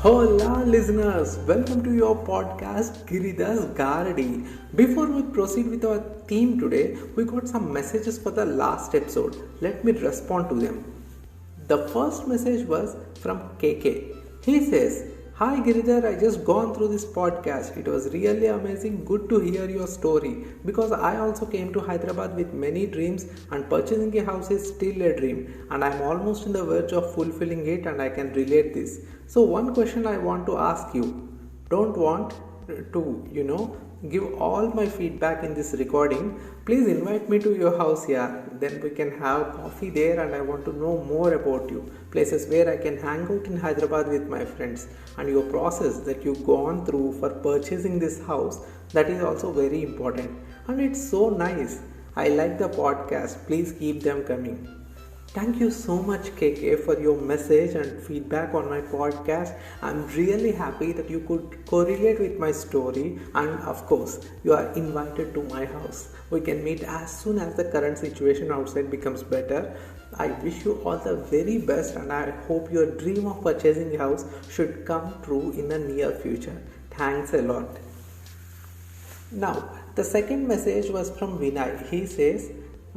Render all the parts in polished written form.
Hola listeners, welcome to your podcast Giridas Gardi. Before we proceed with our theme today, we got some messages for the last episode. Let me respond to them. The first message was from KK. He says, "Hi Giridhar, I just gone through this podcast. It was really amazing. Good to hear your story because I also came to Hyderabad with many dreams and purchasing a house is still a dream and I'm almost in the verge of fulfilling it and I can relate this. So one question I want to ask you. Don't want to give all my feedback in this recording. Please invite me to your house here. Then we can have coffee there and I want to know more about you. Places where I can hang out in Hyderabad with my friends and your process that you've gone through for purchasing this house. That is also very important. And it's so nice. I like the podcast. Please keep them coming." Thank you so much, KK, for your message and feedback on my podcast. I'm really happy that you could correlate with my story, and of course, you are invited to my house. We can meet as soon as the current situation outside becomes better. I wish you all the very best, and I hope your dream of purchasing a house should come true in the near future. Thanks a lot. Now, the second message was from Vinay. He says,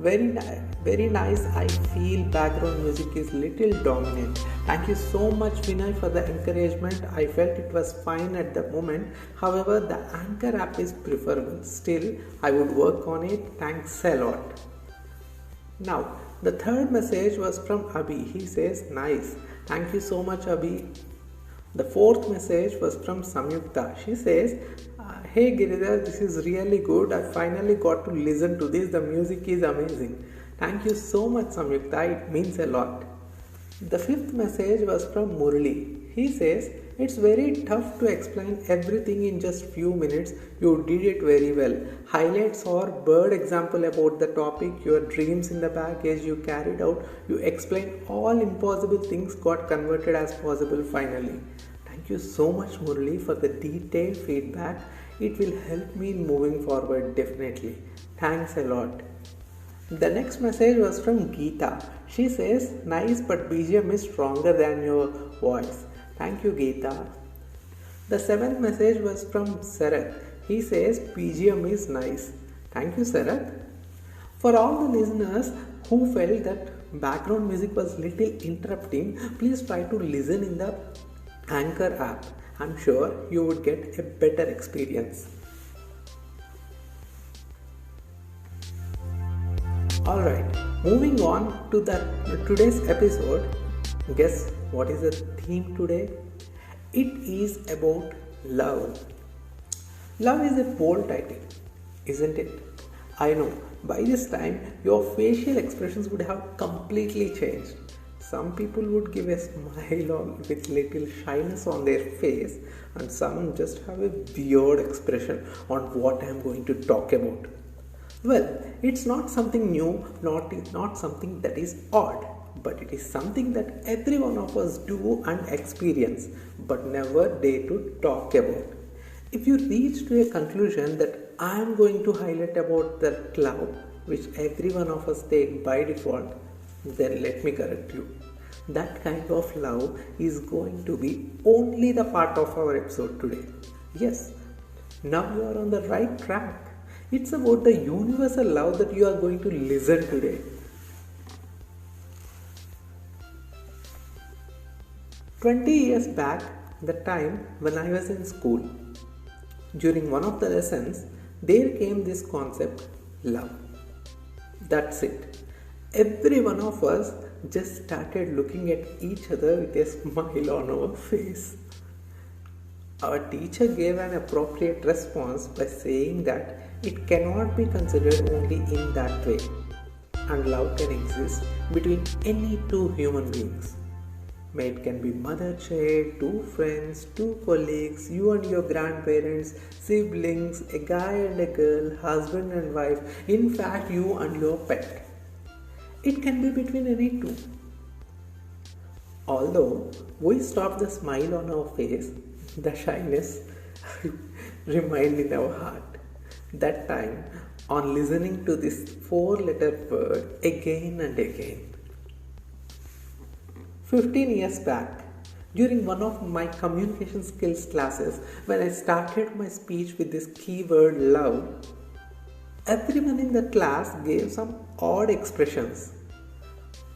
very nice. I feel background music is little dominant. Thank you so much, Vinay, for the encouragement. I felt it was fine at the moment. However, the Anchor app is preferable. Still, I would work on it. Thanks a lot. Now, the third message was from Abhi. He says, "Nice. Thank you so much, Abhi." The fourth message was from Samyukta. She says, "Hey Giridhar, this is really good. I finally got to listen to this. The music is amazing." Thank you so much, Samyukta. It means a lot. The fifth message was from Murli. He says, "It's very tough to explain everything in just few minutes. You did it very well. Highlights or bird example about the topic, your dreams in the baggage you carried out. You explained all impossible things got converted as possible finally." Thank you so much, Murli, for the detailed feedback. It will help me in moving forward definitely. Thanks a lot. The next message was from Geeta. She says, "Nice, but BGM is stronger than your voice." Thank you, Geeta. The seventh message was from Sarath. He says, "BGM is nice." Thank you, Sarath. For all the listeners who felt that background music was little interrupting, please try to listen in the Anchor app. I'm sure you would get a better experience. Alright, moving on to today's episode. Guess what is the theme today? It is about love. Love is a bold title, isn't it? I know, by this time your facial expressions would have completely changed. Some people would give a smile with little shyness on their face, and some just have a weird expression on what I am going to talk about. Well, it's not something new, not something that is odd, but it is something that every one of us do and experience, but never dare to talk about. If you reach to a conclusion that I am going to highlight about that love, which every one of us take by default, then let me correct you. That kind of love is going to be only the part of our episode today. Yes, now you are on the right track. It's about the universal love that you are going to listen today. "20 years back, the time when I was in school, during one of the lessons, there came this concept, love. That's it. Every one of us just started looking at each other with a smile on our face. Our teacher gave an appropriate response by saying that it cannot be considered only in that way, and love can exist between any two human beings. It can be mother-child, two friends, two colleagues, you and your grandparents, siblings, a guy and a girl, husband and wife, in fact you and your pet. It can be between any two. Although we stop the smile on our face, the shyness remained in our heart. That time, on listening to this 4-letter word again and again. 15 years back, During one of my communication skills classes, when I started my speech with this keyword love, everyone in the class gave some odd expressions.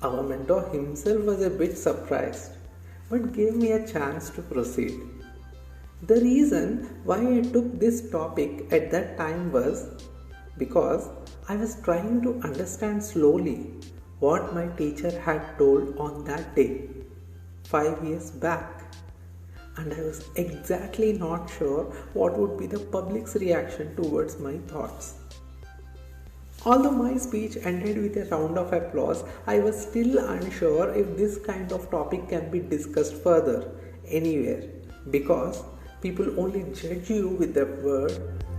Our mentor himself was a bit surprised, but gave me a chance to proceed. The reason why I took this topic at that time was because I was trying to understand slowly what my teacher had told on that day, 5 years back, and I was exactly not sure what would be the public's reaction towards my thoughts. Although my speech ended with a round of applause, I was still unsure if this kind of topic can be discussed further anywhere, because people only judge you with their word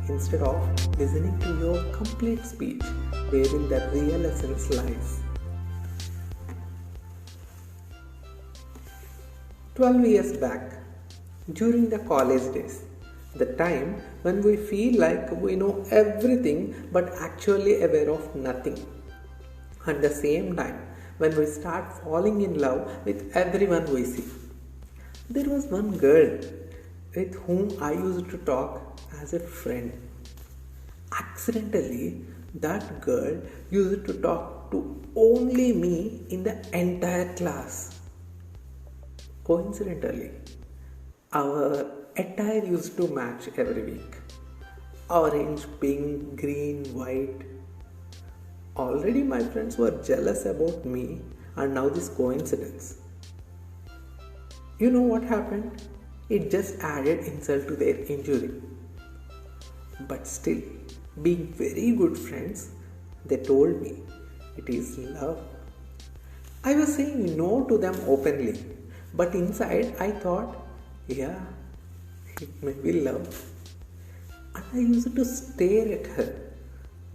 instead of listening to your complete speech, wherein the real essence lies. 12 years back, during the college days, the time when we feel like we know everything but actually aware of nothing. At the same time, when we start falling in love with everyone we see. There was one girl with whom I used to talk as a friend. Accidentally, that girl used to talk to only me in the entire class. Coincidentally, our attire used to match every week. Orange, pink, green, white. Already my friends were jealous about me, and now this coincidence. You know what happened? It just added insult to their injury. But still, being very good friends, they told me it is love. I was saying no to them openly, but inside I thought, yeah, it may be love. And I used to stare at her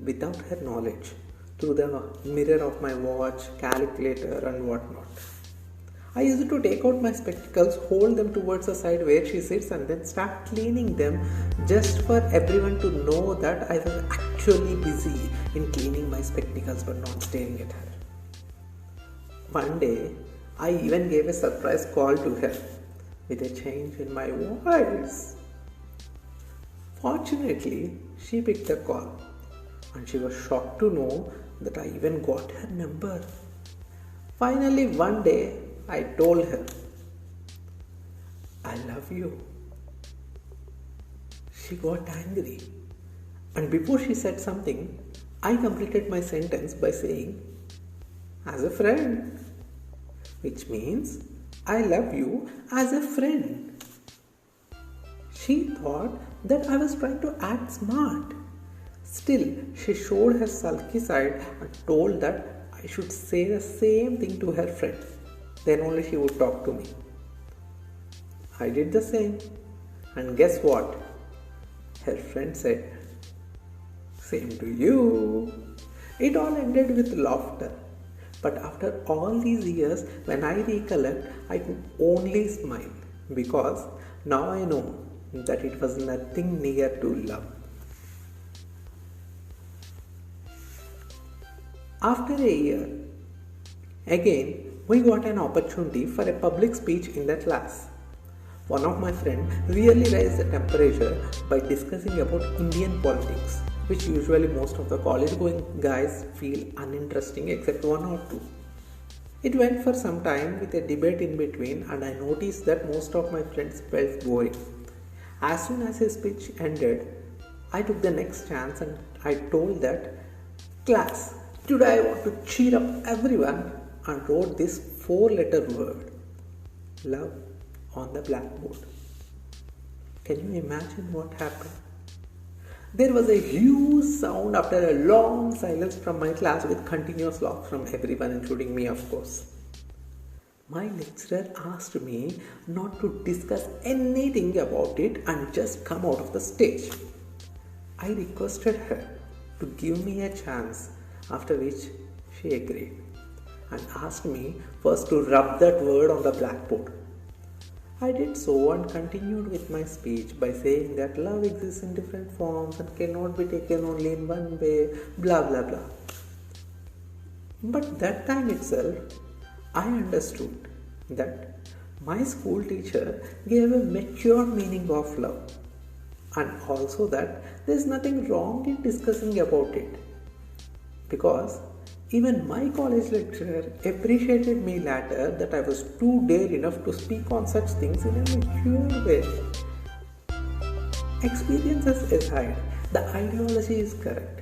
without her knowledge through the mirror of my watch, calculator, and whatnot. I used to take out my spectacles, hold them towards the side where she sits, and then start cleaning them just for everyone to know that I was actually busy in cleaning my spectacles but not staring at her. One day, I even gave a surprise call to her with a change in my voice. Fortunately, she picked the call, and she was shocked to know that I even got her number. Finally, one day, I told her, I love you. She got angry, and before she said something, I completed my sentence by saying, as a friend, which means I love you as a friend. She thought that I was trying to act smart. Still, she showed her sulky side and told that I should say the same thing to her friend. Then only she would talk to me. I did the same. And guess what? Her friend said, same to you. It all ended with laughter. But after all these years, when I recollect, I could only smile because now I know that it was nothing near to love. After a year, again, we got an opportunity for a public speech in the class. One of my friends really raised the temperature by discussing about Indian politics, which usually most of the college going guys feel uninteresting except one or two. It went for some time with a debate in between, and I noticed that most of my friends felt boring. As soon as his speech ended, I took the next chance and I told that class, today I want to cheer up everyone, and wrote this 4-letter word, love, on the blackboard. Can you imagine what happened? There was a huge sound after a long silence from my class with continuous laughter from everyone, including me, of course. My lecturer asked me not to discuss anything about it and just come out of the stage. I requested her to give me a chance, after which she agreed and asked me first to rub that word on the blackboard. I did so and continued with my speech by saying that love exists in different forms and cannot be taken only in one way, blah blah blah. But that time itself, I understood that My school teacher gave a mature meaning of love, and also that there is nothing wrong in discussing about it, because even my college lecturer appreciated me later that I was too dare enough to speak on such things in a mature way. Experiences aside, the ideology is correct.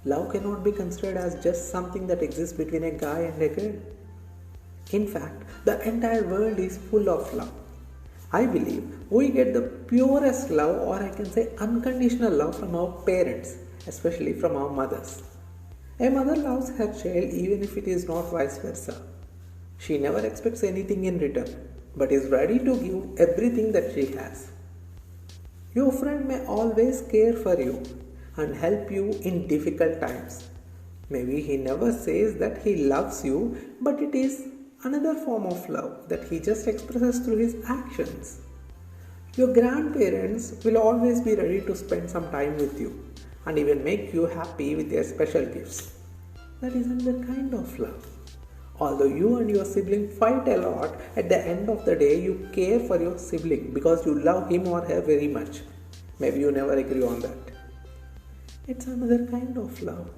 Love cannot be considered as just something that exists between a guy and a girl. In fact, the entire world is full of love. I believe we get the purest love, or I can say unconditional love, from our parents, especially from our mothers. A mother loves her child even if it is not vice versa. She never expects anything in return, but is ready to give everything that she has. Your friend may always care for you and help you in difficult times. Maybe he never says that he loves you, but it is another form of love that he just expresses through his actions. Your grandparents will always be ready to spend some time with you and even make you happy with their special gifts. That is another kind of love. Although you and your sibling fight a lot, at the end of the day you care for your sibling because you love him or her very much. Maybe you never agree on that. It's another kind of love.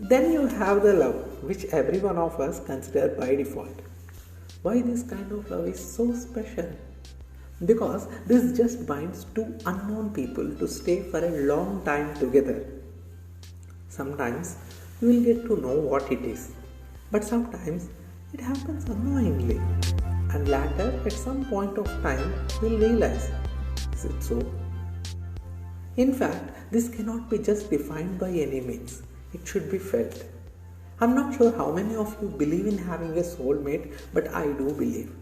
Then you have the love which every one of us consider by default. Why this kind of love is so special? Because this just binds two unknown people to stay for a long time together. Sometimes you will get to know what it is, but sometimes it happens unknowingly, and later at some point of time you will realize, is it so? In fact, this cannot be just defined by any means. It should be felt. I'm not sure how many of you believe in having a soulmate, but I do believe.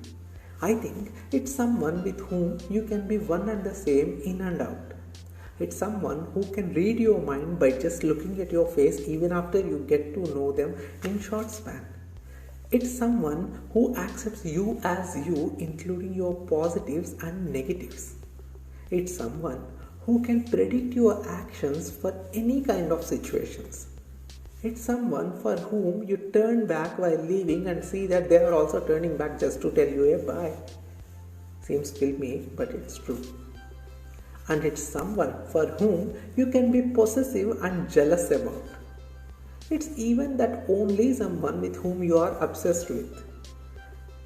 I think it's someone with whom you can be one and the same in and out. It's someone who can read your mind by just looking at your face even after you get to know them in short span. It's someone who accepts you as you, including your positives and negatives. It's someone who can predict your actions for any kind of situations. It's someone for whom you turn back while leaving and see that they are also turning back just to tell you a bye. Seems filmy, but it's true. And it's someone for whom you can be possessive and jealous about. It's even that only someone with whom you are obsessed with.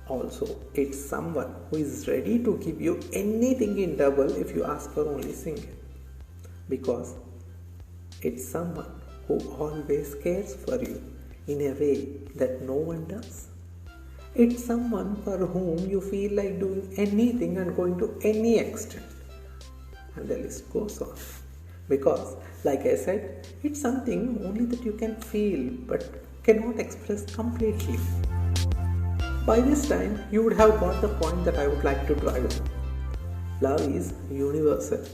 Also, it's someone who is ready to give you anything in double if you ask for only single. Because it's someone who always cares for you in a way that no one does. It's someone for whom you feel like doing anything and going to any extent. And the list goes on. Because, like I said, it's something only that you can feel but cannot express completely. By this time, you would have got the point that I would like to drive home. Love is universal.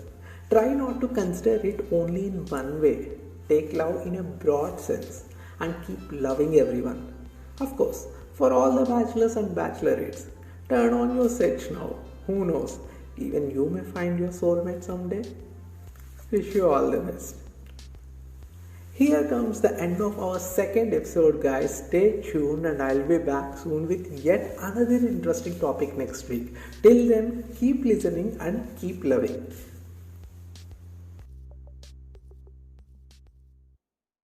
Try not to consider it only in one way. Take love in a broad sense and keep loving everyone. Of course, for all the bachelors and bachelorettes, turn on your switch now. Who knows, even you may find your soulmate someday. Wish you all the best. Here comes the end of our second episode, guys. Stay tuned and I'll be back soon with yet another interesting topic next week. Till then, keep listening and keep loving.